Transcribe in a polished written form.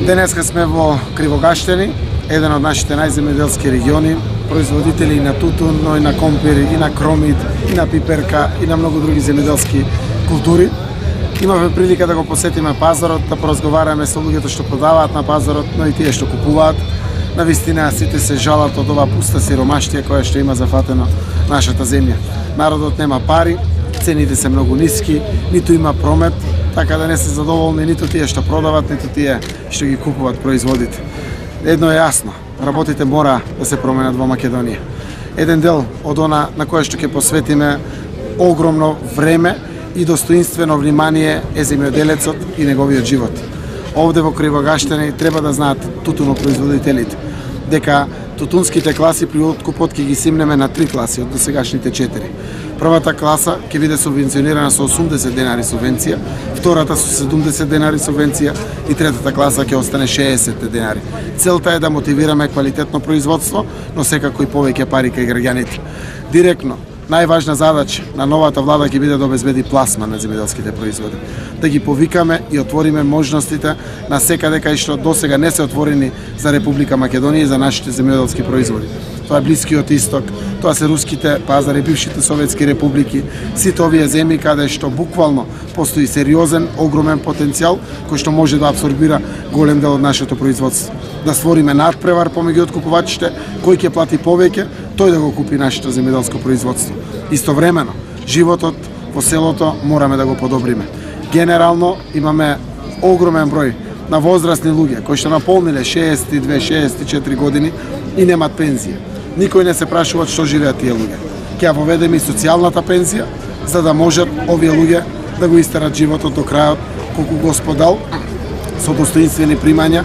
Денеска сме во Кривогаштени, еден од нашите најземјоделски региони, производители и на тутун, но и на компир, и на кромит, и на пиперка, и на многу други земјоделски култури. Имавме прилика да го посетиме пазарот, да поразговараме со луѓето што продаваат на пазарот, но и тие што купуваат. Навистина сите се жалат од оваа пуста сиромаштија која што има зафатено нашата земја. Народот нема пари, цените се многу ниски, ниту има промет, така да не се задоволни ниту тие што продават, ниту тие што ги купуваат производите. Едно е јасно, работите мора да се променат во Македонија. Еден дел од она на кое што ќе посветиме огромно време и достоинствено внимание е земјоделецот и неговиот живот. Овде во Кривогаштени треба да знаат тутунопроизводителите дека тутунските класи при откупот ќе ги симнеме на 3 класи од досегашните 4. Првата класа ќе биде субвенционирана со 80 денари субвенција, втората со 70 денари субвенција и третата класа ќе остане 60 денари. Целта е да мотивираме квалитетно производство, но секако и повеќе пари кај граѓаните. Директно најважна задача на новата влада ќе биде да обезбеди пласман на земјоделските производи, да ги повикаме и отвориме можностите на секаде кај што досега не се отворени за Република Македонија и за нашите земјоделски производи. Тоа е Блискиот Исток, тоа се руските пазари, бившите советски републики, сите овие земји каде што буквално постои сериозен, огромен потенцијал кој што може да абсорбира голем дел од нашето производство. Да створиме надпревар помеѓу откупувачите, кој ќе плати повеќе, тој да го купи нашето земјоделско производство. Истовремено, животот во селото мораме да го подобриме. Генерално имаме огромен број на возрастни луѓе кои што наполниле 62-64 години и немат пензија. Никој не се прашува што живеат тие луѓе. Ќе ја воведеме и социјалната пензија, за да можат овие луѓе да го истерат животот до крајот колку Господ дал, со достоинствени примања,